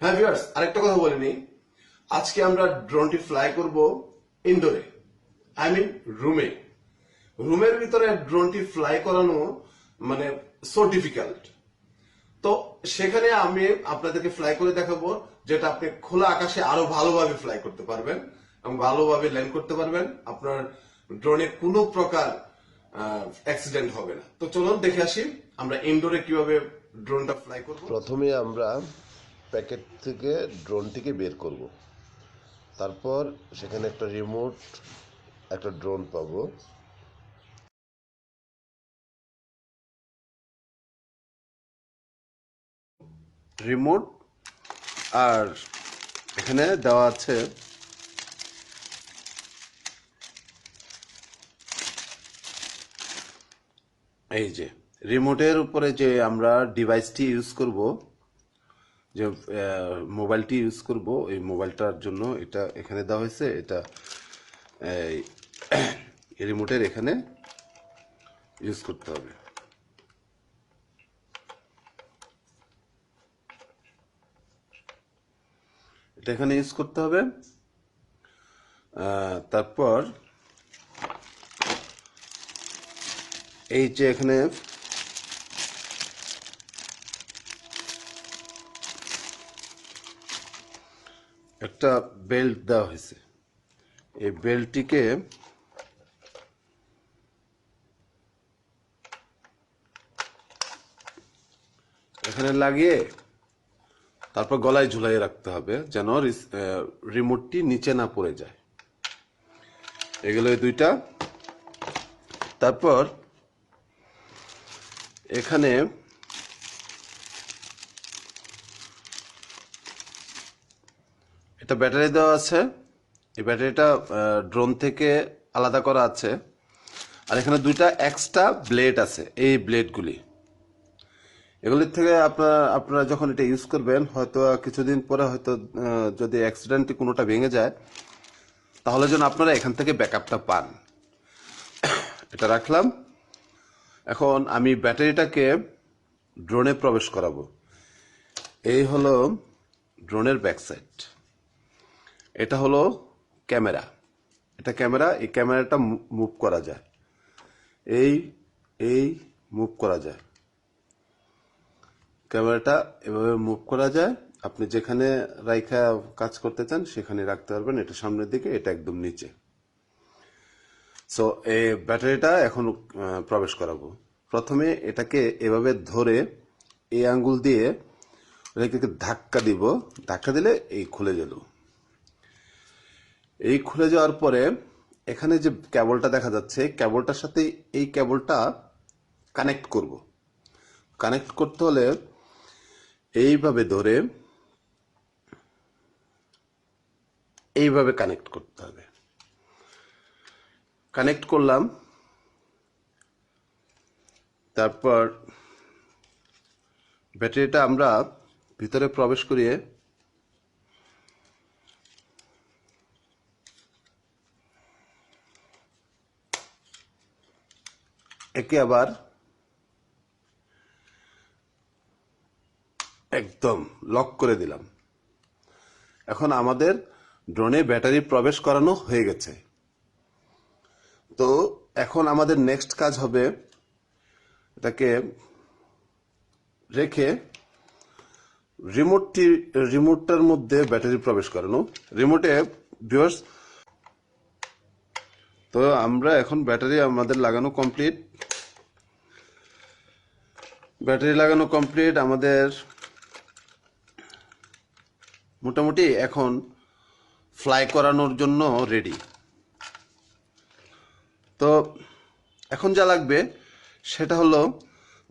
হ্যাঁ ভিউয়ার্স, আরেকটা কথা বলিনি। আজকে আমরা ড্রোনটি ফ্লাই করব ইনডোরে, আই মিন রুমে। রুমের ভিতরে ড্রোনটি ফ্লাই করানো মানে সো ডিফিকাল্ট। তো সেখানে আমি আপনাদেরকে ফ্লাই করে দেখাবো, যেটা আপনি খোলা আকাশে আরো ভালোভাবে ফ্লাই করতে পারবেন এবং ভালোভাবে ল্যান্ড করতে পারবেন। আপনার ড্রোনে কোনো প্রকার অ্যাক্সিডেন্ট হবে না। তো চলুন দেখে আসি আমরা ইনডোরে কিভাবে ড্রোনটা ফ্লাই করব। প্রথমে আমরা প্যাকেট থেকে ড্রোনটিকে বের করব, তারপর সেখানে একটা রিমোট একটা ড্রোন পাবো। রিমোট আর এখানে দেওয়া আছে এই যে রিমোটের উপরে যে আমরা ডিভাইসটি ইউজ করব, যে মোবাইলটি ইউজ করব, এই মোবাইলটার জন্য এটা এখানে দেওয়া হয়েছে। এটা রিমোটের এখানে ইউজ করতে হবে। এটা এখানে ইউজ করতে হবে। তারপর এই যে এখানে একটা বেল্ট দেওয়া হয়েছে। এই বেল্টটিকে এখানে লাগিয়ে তারপর গলায় ঝুলাইয়ে রাখতে হবে, যেন রিমোটটি নিচে না পড়ে যায়। এগুলো দুইটা। তারপর এখানে এটা ব্যাটারি দেওয়া আছে। এই ব্যাটারিটা ড্রোন থেকে আলাদা করা আছে। আর এখানে দুইটা এক্সট্রা ব্লেড আছে। এই ব্লেডগুলি, এগুলির থেকে আপনারা যখন এটা ইউজ করবেন, হয়তো কিছুদিন পরে হয়তো যদি অ্যাক্সিডেন্টে কোনোটা ভেঙে যায়, তাহলে যেন আপনারা এখান থেকে ব্যাকআপটা পান। এটা রাখলাম। এখন আমি ব্যাটারিটাকে ড্রোনে প্রবেশ করাবো। এই হলো ড্রোনের ব্যাক সাইড। এটা হলো ক্যামেরা। এটা ক্যামেরা। এই ক্যামেরাটা মুভ করা যায়, এই মুভ করা যায়। ক্যামেরাটা এভাবে মুভ করা যায়। আপনি যেখানে রাইখা কাজ করতে চান সেখানে রাখতে পারবেন। এটা সামনের দিকে, এটা একদম নিচে। সো এই ব্যাটারিটা এখন প্রবেশ করাবো। প্রথমে এটাকে এভাবে ধরে এই আঙ্গুল দিয়ে এটাকে ধাক্কা দিব। ধাক্কা দিলে এই খুলে গেল। এই খুলে যাওয়ার পরে এখানে যে কেবলটা দেখা যাচ্ছে, কেবলটার সাথে এই কেবলটা কানেক্ট করব। কানেক্ট করতে হলে এইভাবে ধরে এইভাবে কানেক্ট করতে হবে। কানেক্ট করলাম। তারপর ব্যাটারিটা আমরা ভিতরে প্রবেশ করিয়ে একে আবার একদম লক করে দিলাম। এখন আমাদের ড্রোনে ব্যাটারি প্রবেশ করানো হয়ে গেছে। তো এখন আমাদের নেক্সট কাজ হবে এটাকে রেখে রিমোটটার মধ্যে ব্যাটারি প্রবেশ করানো। রিমোটে ভিউয়ার্স, তো আমরা এখন ব্যাটারি আমাদের লাগানো কমপ্লিট। ব্যাটারি লাগানো কমপ্লিট আমাদের। মোটামুটি এখন ফ্লাই করানোর জন্য রেডি। তো এখন যা লাগবে সেটা হলো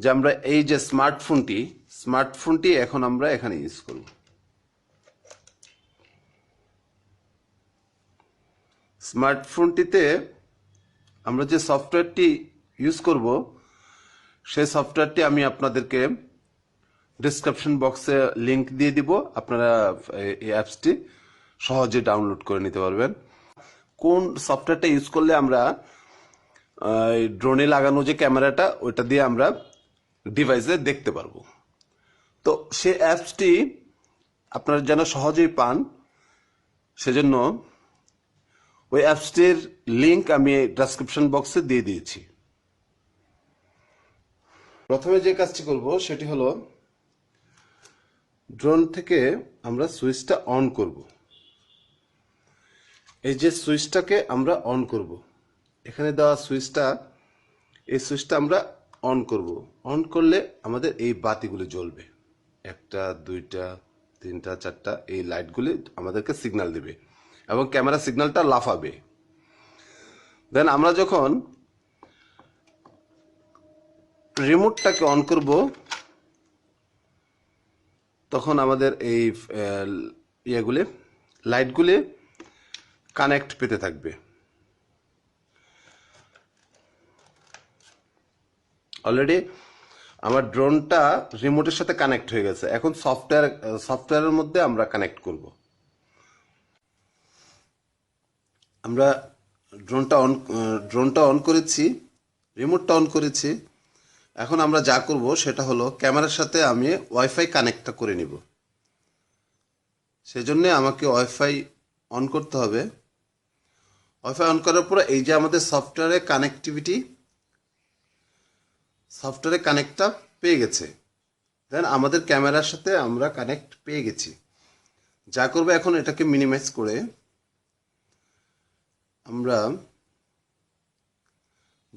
যে আমরা এই যে স্মার্টফোনটি এখন আমরা এখানে ইউজ করব। স্মার্টফোনটিতে আমরা যে সফটওয়্যারটি ইউজ করব, সেই সফটওয়্যারটি আমি আপনাদেরকে ডিসক্রিপশন বক্সে লিংক দিয়ে দিব। আপনারা এই অ্যাপসটি সহজে ডাউনলোড করে নিতে পারবেন। কোন সফটওয়্যারটা ইউজ করলে আমরা ড্রোনে লাগানো যে ক্যামেরাটা, ওইটা দিয়ে আমরা ডিভাইসে দেখতে পারবো। তো সেই অ্যাপসটি আপনারা যেন সহজেই পান সেজন্য ওই অ্যাপসটির লিংক আমি ডেসক্রিপশন বক্সে দিয়ে দিয়েছি। প্রথমে যে কাজটি করব সেটি হলো ড্রোন থেকে আমরা সুইচটা অন করব। এই যে সুইচটাকে আমরা অন করব, এখানে দেওয়া সুইচটা, এই সুইচটা আমরা অন করব। অন করলে আমাদের এই বাতিগুলো জ্বলবে, একটা দুইটা তিনটা চারটা, এই লাইটগুলি আমাদেরকে সিগন্যাল দেবে এবং ক্যামেরা সিগন্যালটা লাফাবে। দেন আমরা যখন রিমোটটাকে অন করব তখন আমাদের এই ইয়েগুলি, লাইটগুলি কানেক্ট পেতে থাকবে। অলরেডি আমার ড্রোনটা রিমোটের সাথে কানেক্ট হয়ে গেছে, এখন সফটওয়্যারের মধ্যে আমরা কানেক্ট করব। আমরা ড্রোনটা অন করেছি, রিমোটটা অন করেছি। এখন আমরা যা করব সেটা হলো ক্যামেরার সাথে আমি ওয়াইফাই কানেক্টটা করে নিব। সেজন্য আমাকে ওয়াইফাই অন করতে হবে। ওয়াইফাই অন করার পর এই যে আমাদের সফটওয়্যারে কানেক্টটা পেয়ে গেছে। দেন আমাদের ক্যামেরার সাথে আমরা কানেক্ট পেয়ে গেছি। যা করবো এখন এটাকে মিনিমাইজ করে আমরা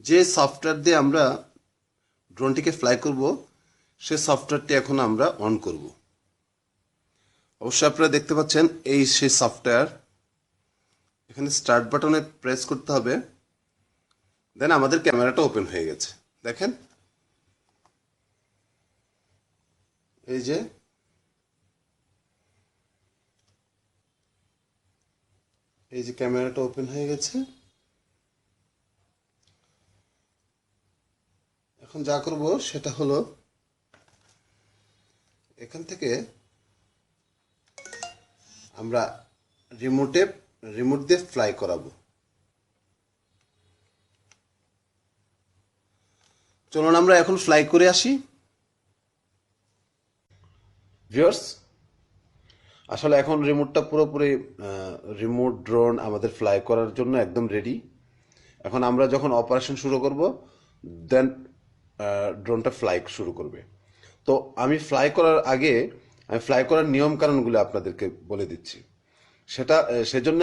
যে সফটওয়্যার দিয়ে আমরা ড্রোনটিকে ফ্লাই করব সে সফটওয়্যারটি এখন আমরা অন করব। অবশ্যই আপনারা দেখতে পাচ্ছেন এই সেই সফটওয়্যার। এখানে স্টার্ট বাটনে প্রেস করতে হবে। দেন আমাদের ক্যামেরাটা ওপেন হয়ে গেছে। দেখেন এই যে ক্যামেরাটা ওপেন হয়ে গেছে। এখন যা করব সেটা হলো এখান থেকে আমরা রিমোট দিয়ে ফ্লাই করাবো। চলুন আমরা এখন ফ্লাই করে আসি। ভিউয়ার্স, আসলে এখন রিমোটটা পুরোপুরি রিমোট ড্রোন আমাদের ফ্লাই করার জন্য একদম রেডি। এখন আমরা যখন অপারেশন শুরু করব দেন ড্রোনটা ফ্লাই শুরু করবে। তো আমি ফ্লাই করার নিয়ম কানুনগুলো আপনাদেরকে বলে দিচ্ছি। সেজন্য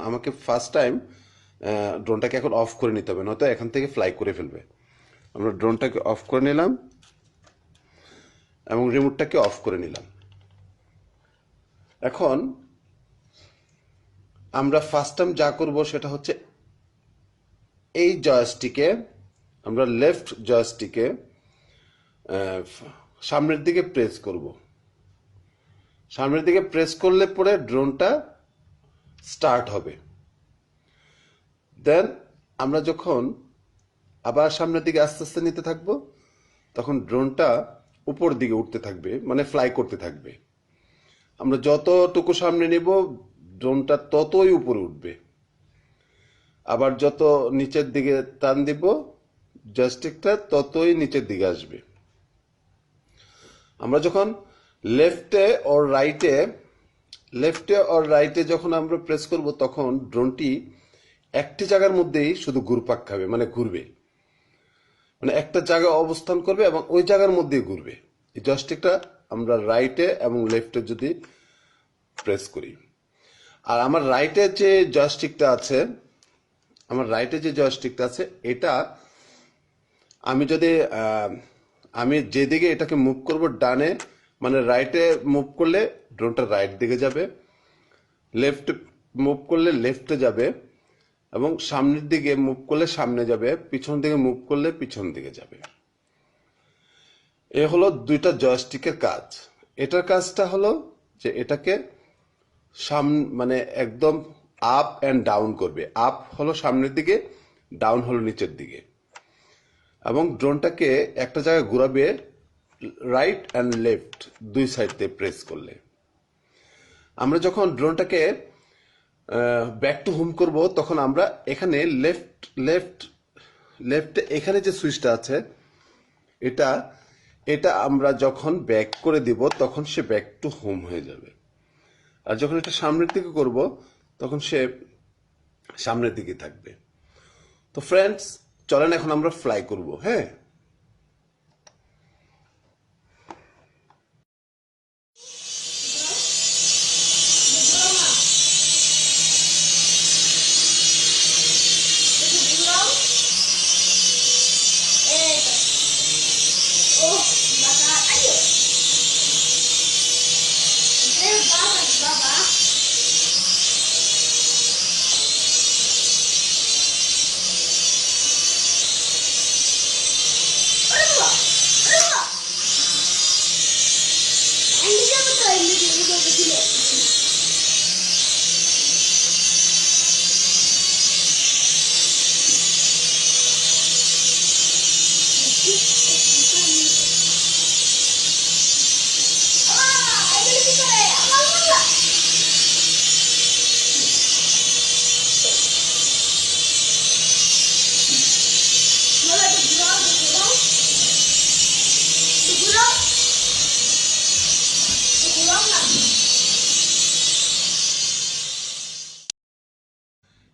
আমাকে ফার্স্ট টাইম ড্রোনটাকে এখন অফ করে নিতে হবে, নয়তো এখান থেকে ফ্লাই করে ফেলবে। আমরা ড্রোনটাকে অফ করে নিলাম এবং রিমোটটাকে অফ করে নিলাম। এখন আমরা ফার্স্ট টাইম যা করব সেটা হচ্ছে এই জয়স্টিকে আমরা লেফট জয়স্টিকে সামনের দিকে প্রেস করব। সামনের দিকে প্রেস করলে পরে ড্রোনটা স্টার্ট হবে। দেন আমরা যখন আবার সামনের দিকে আস্তে আস্তে নিতে থাকব তখন ড্রোনটা উপর দিকে উঠতে থাকবে, মানে ফ্লাই করতে থাকবে। আমরা যতটুকু সামনে নেব ড্রোনটা ততই উপরে উঠবে। আবার যত নিচের দিকে টান দিব জয়স্টিকটা ততই নিচের দিকে আসবে। আমরা যখন লেফটে ওর রাইটে যখন আমরা প্রেস করব তখন ড্রোনটি একটি জায়গার মধ্যেই শুধু ঘুরপাক খাবে, মানে ঘুরবে, মানে একটা জায়গায় অবস্থান করবে এবং ওই জায়গার মধ্যেই ঘুরবে। এই জয়স্টিকটা আমরা রাইটে এবং লেফটে যদি প্রেস করি, আর আমার রাইটে যে জয়স্টিকটা আছে এটা আমি যেদিকে এটাকে মুভ করব ডানে, মানে রাইটে মুভ করলে ড্রোনটা রাইট দিকে যাবে, লেফট মুভ করলে লেফটে যাবে, এবং সামনের দিকে মুভ করলে সামনে যাবে, পিছন দিকে মুভ করলে পিছন দিকে যাবে। এ হলো দুইটা জয়স্টিকের কাজ। এটার কাজটা হলো যে এটাকে মানে একদম আপ অ্যান্ড ডাউন করবে। আপ হলো সামনের দিকে, ডাউন হলো নিচের দিকে, এবং ড্রোনটাকে একটা জায়গায় ঘুরাবে রাইট অ্যান্ড লেফট দুই সাইড দিয়ে প্রেস করলে। আমরা যখন ড্রোনটাকে ব্যাক টু হোম করব তখন আমরা এখানে লেফট এখানে যে সুইচটা আছে এটা আমরা যখন ব্যাক করে দিব তখন সে ব্যাক টু হোম হয়ে যাবে। আর যখন এটা সামনের দিকে করব তখন সে সামনের দিকে থাকবে। তো ফ্রেন্ডস, চলেন এখন আমরা ফ্লাই করব। হ্যাঁ,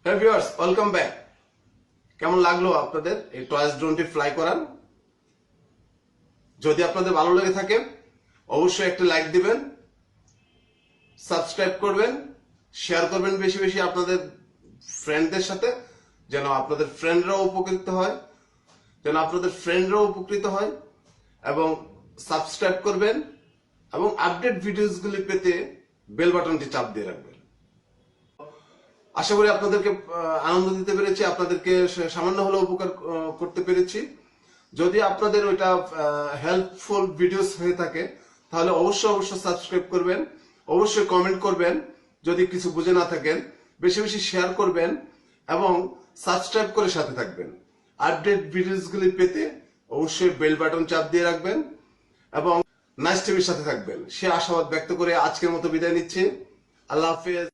হ্যাঁ ভিউয়ার্স, ওয়েলকাম ব্যাক। কেমন লাগলো আপনাদের এই টয়েস ড্রোনটি ফ্লাই করার? যদি আপনাদের ভালো লেগে থাকে অবশ্যই একটা লাইক দিবেন, সাবস্ক্রাইব করবেন, শেয়ার করবেন বেশি বেশি আপনাদের ফ্রেন্ডদের সাথে, যেন আপনাদের ফ্রেন্ডরাও উপকৃত হয়, এবং সাবস্ক্রাইব করবেন এবং আপডেট ভিডিওসগুলি পেতে বেল বাটনটি চাপ দিয়ে রাখবেন। আশা করি আপনাদেরকে আনন্দ দিতে পেরেছি, আপনাদেরকে সামান্য হলেও উপকার করতে পেরেছি। যদি আপনাদের ওইটা হেল্পফুল ভিডিওস হয়ে থাকে তাহলে অবশ্যই সাবস্ক্রাইব করবেন, অবশ্যই কমেন্ট করবেন। যদি কিছু বুঝে না থাকেন বেশি বেশি শেয়ার করবেন এবং সাবস্ক্রাইব করে সাথে থাকবেন। আপডেট ভিডিওসগুলি পেতে অবশ্যই বেল বাটন চাপ দিয়ে রাখবেন এবং নাইস টিভির সাথে থাকবেন। সে আশাবাদ ব্যক্ত করে আজকের মতো বিদায় নিচ্ছি। আল্লাহ হাফেজ।